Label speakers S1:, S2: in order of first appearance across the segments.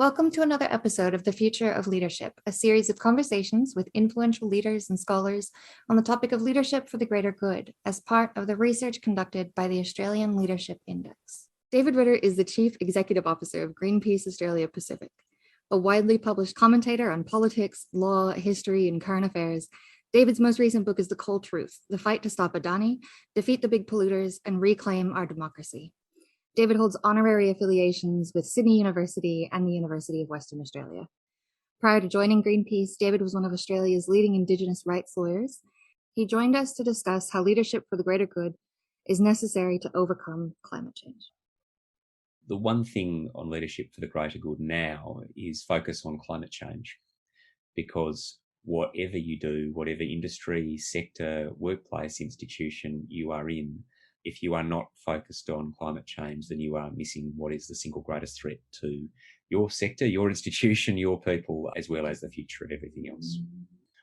S1: Welcome to another episode of The Future of Leadership, a series of conversations with influential leaders and scholars on the topic of leadership for the greater good as part of the research conducted by the Australian Leadership Index. David Ritter is the Chief Executive Officer of Greenpeace Australia Pacific. A widely published commentator on politics, law, history, and current affairs, David's most recent book is The Cold Truth: The Fight to Stop Adani, Defeat the Big Polluters, and Reclaim Our Democracy. David holds honorary affiliations with Sydney University and the University of Western Australia. Prior to joining Greenpeace, David was one of Australia's leading Indigenous rights lawyers. He joined us to discuss how leadership for the greater good is necessary to overcome climate change.
S2: The one thing on leadership for the greater good now is focus on climate change, because whatever you do, whatever industry, sector, workplace, institution you are in, if you are not focused on climate change, then you are missing what is the single greatest threat to your sector, your institution, your people, as well as the future of everything else.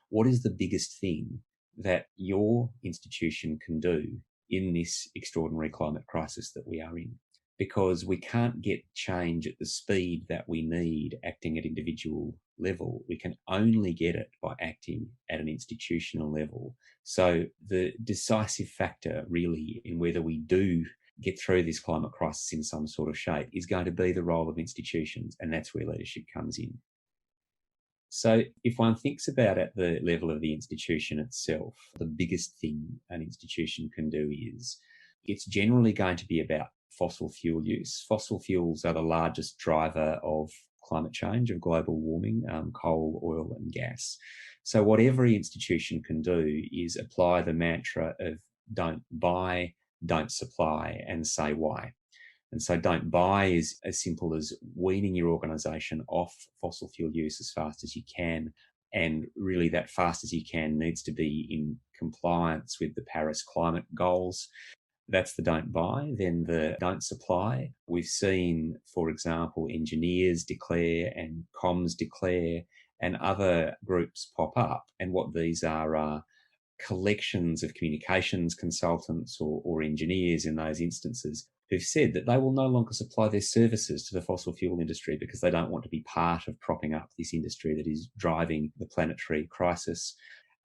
S2: What is the biggest thing that your institution can do in this extraordinary climate crisis that we are in? Because we can't get change at the speed that we need acting at individual level. We can only get it by acting at an institutional level. So the decisive factor really in whether we do get through this climate crisis in some sort of shape is going to be the role of institutions, and that's where leadership comes in. So if one thinks about at the level of the institution itself, the biggest thing an institution can do is it's generally going to be about fossil fuel use. Fossil fuels are the largest driver of climate change, of global warming, coal, oil and gas. So what every institution can do is apply the mantra of don't buy, don't supply, and say why. And so don't buy is as simple as weaning your organisation off fossil fuel use as fast as you can. And really that fast as you can needs to be in compliance with the Paris climate goals. That's the don't buy. Then the don't supply. We've seen, for example, engineers declare and comms declare and other groups pop up. And what these are collections of communications consultants or engineers in those instances who've said that they will no longer supply their services to the fossil fuel industry because they don't want to be part of propping up this industry that is driving the planetary crisis.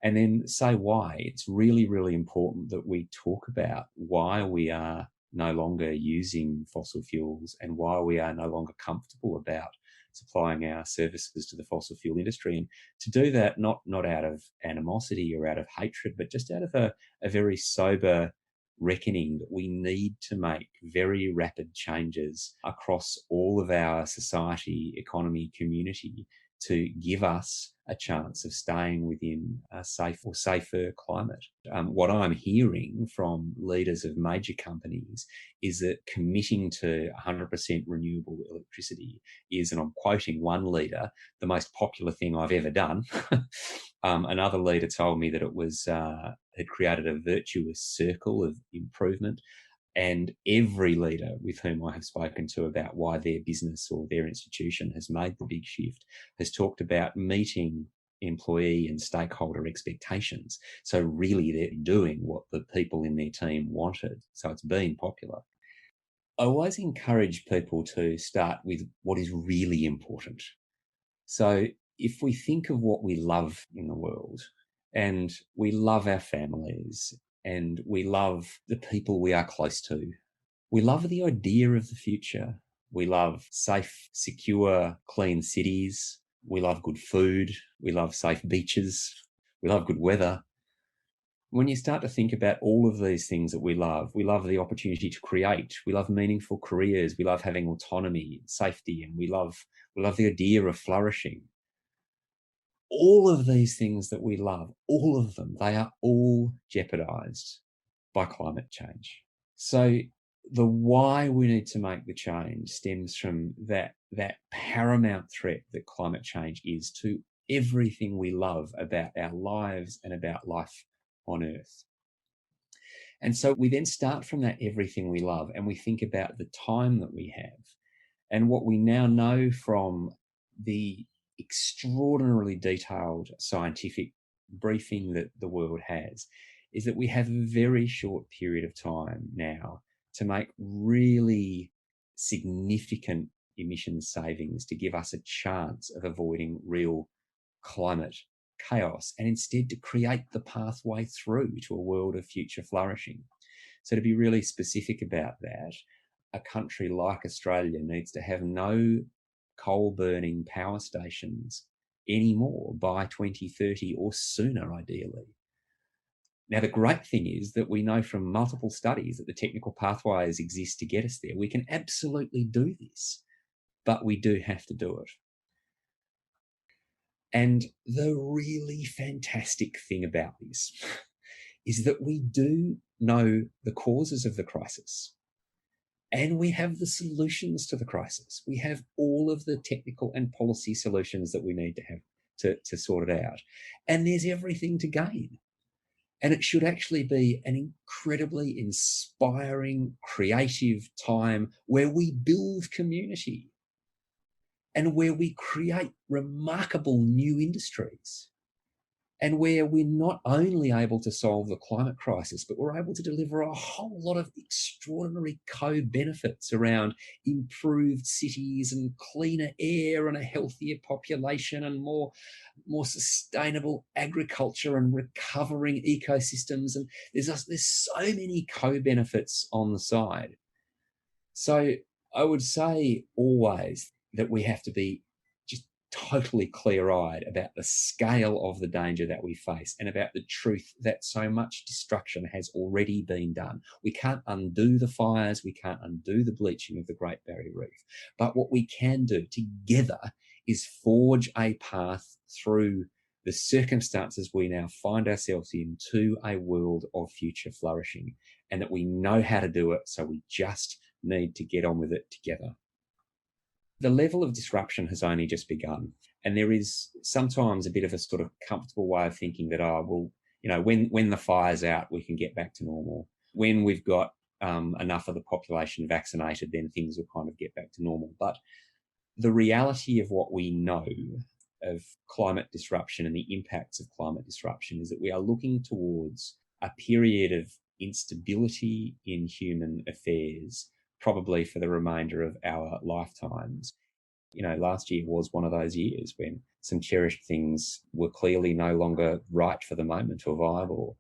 S2: And then say why. It's really, really important that we talk about why we are no longer using fossil fuels and why we are no longer comfortable about supplying our services to the fossil fuel industry. And to do that, not out of animosity or out of hatred, but just out of a very sober reckoning that we need to make very rapid changes across all of our society, economy, community to give us a chance of staying within a safe or safer climate. What I'm hearing from leaders of major companies is that committing to 100% renewable electricity is, and I'm quoting one leader, the most popular thing I've ever done. Another leader told me that it was had created a virtuous circle of improvement. And every leader with whom I have spoken to about why their business or their institution has made the big shift has talked about meeting employee and stakeholder expectations. So really they're doing what the people in their team wanted. So it's been popular. I always encourage people to start with what is really important. So if we think of what we love in the world, and we love our families, and we love the people we are close to. We love the idea of the future. We love safe, secure, clean cities. We love good food. We love safe beaches. We love good weather. When you start to think about all of these things that we love the opportunity to create. We love meaningful careers. We love having autonomy, safety, and we love the idea of flourishing. All of these things that we love, all of them, they are all jeopardized by climate change. So the why we need to make the change stems from that paramount threat that climate change is to everything we love about our lives and about life on Earth. And so we then start from that everything we love and we think about the time that we have. And what we now know from the extraordinarily detailed scientific briefing that the world has is that we have a very short period of time now to make really significant emissions savings to give us a chance of avoiding real climate chaos, and instead to create the pathway through to a world of future flourishing. So to be really specific about that, a country like Australia needs to have no coal-burning power stations anymore by 2030 or sooner, ideally. Now, the great thing is that we know from multiple studies that the technical pathways exist to get us there. We can absolutely do this, but we do have to do it. And the really fantastic thing about this is that we do know the causes of the crisis, and we have the solutions to the crisis. We have all of the technical and policy solutions that we need to have to sort it out. And there's everything to gain. And it should actually be an incredibly inspiring, creative time where we build community and where we create remarkable new industries, and where we're not only able to solve the climate crisis, but we're able to deliver a whole lot of extraordinary co-benefits around improved cities and cleaner air and a healthier population and more sustainable agriculture and recovering ecosystems. And there's so many co-benefits on the side. So I would say always that we have to be just totally clear-eyed about the scale of the danger that we face and about the truth that so much destruction has already been done. We can't undo the fires, we can't undo the bleaching of the Great Barrier Reef, but what we can do together is forge a path through the circumstances we now find ourselves in to a world of future flourishing, and that we know how to do it, so we just need to get on with it together. The level of disruption has only just begun, and there is sometimes a bit of a sort of comfortable way of thinking that, when the fire's out, we can get back to normal. When we've got enough of the population vaccinated, then things will kind of get back to normal. But the reality of what we know of climate disruption and the impacts of climate disruption is that we are looking towards a period of instability in human affairs, probably for the remainder of our lifetimes. Last year was one of those years when some cherished things were clearly no longer right for the moment or viable.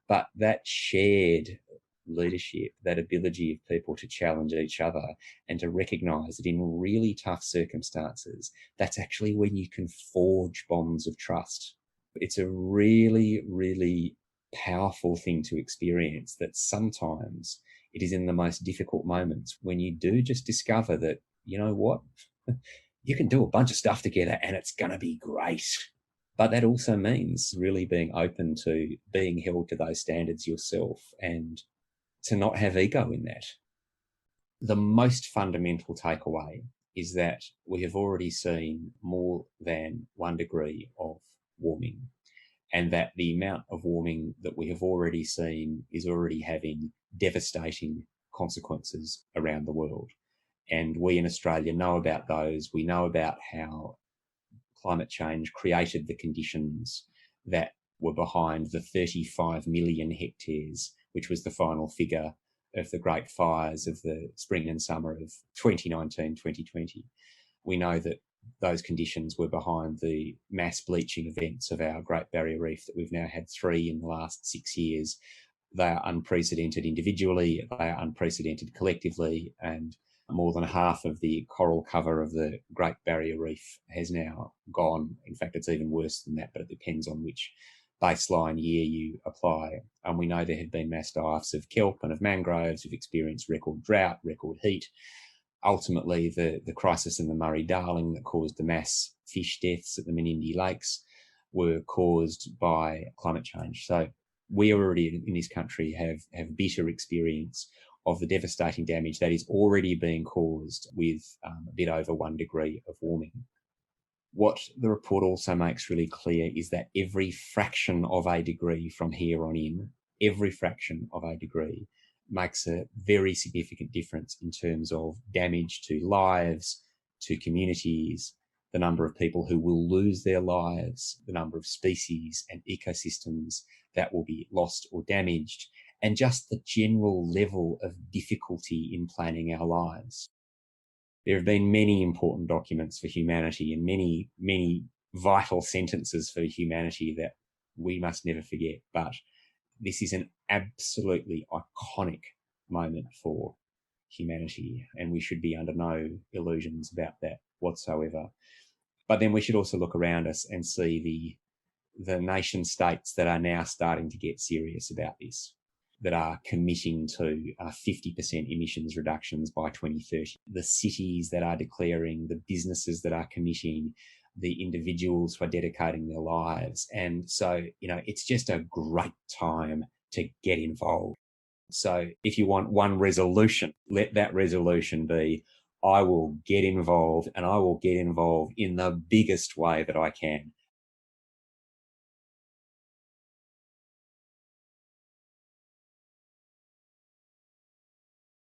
S2: But that shared leadership, that ability of people to challenge each other and to recognise that in really tough circumstances, that's actually when you can forge bonds of trust. It's a really, really powerful thing to experience, that sometimes it is in the most difficult moments when you do just discover that, you know what, you can do a bunch of stuff together and it's going to be great. But that also means really being open to being held to those standards yourself and to not have ego in that. The most fundamental takeaway is that we have already seen more than 1 degree of warming, and that the amount of warming that we have already seen is already having devastating consequences around the world. And we in Australia know about those. We know about how climate change created the conditions that were behind the 35 million hectares, which was the final figure of the great fires of the spring and summer of 2019, 2020. We know that those conditions were behind the mass bleaching events of our Great Barrier Reef that we've now had 3 in the last 6 years. They are unprecedented individually, they are unprecedented collectively, and more than half of the coral cover of the Great Barrier Reef has now gone. In fact, it's even worse than that, but it depends on which baseline year you apply. And we know there have been mass die-offs of kelp and of mangroves. We've experienced record drought, record heat. Ultimately, the crisis in the Murray-Darling that caused the mass fish deaths at the Menindee Lakes were caused by climate change. So we already in this country have bitter experience of the devastating damage that is already being caused with a bit over 1 degree of warming. What the report also makes really clear is that every fraction of a degree from here on in, every fraction of a degree makes a very significant difference in terms of damage to lives, to communities, the number of people who will lose their lives, the number of species and ecosystems that will be lost or damaged, and just the general level of difficulty in planning our lives. There have been many important documents for humanity and many, many vital sentences for humanity that we must never forget. But this is an absolutely iconic moment for humanity, and we should be under no illusions about that whatsoever. But then we should also look around us and see the nation states that are now starting to get serious about this, that are committing to 50% emissions reductions by 2030. The cities that are declaring, the businesses that are committing, the individuals who are dedicating their lives. And so, it's just a great time to get involved. So if you want one resolution, let that resolution be, I will get involved, and I will get involved in the biggest way that I can.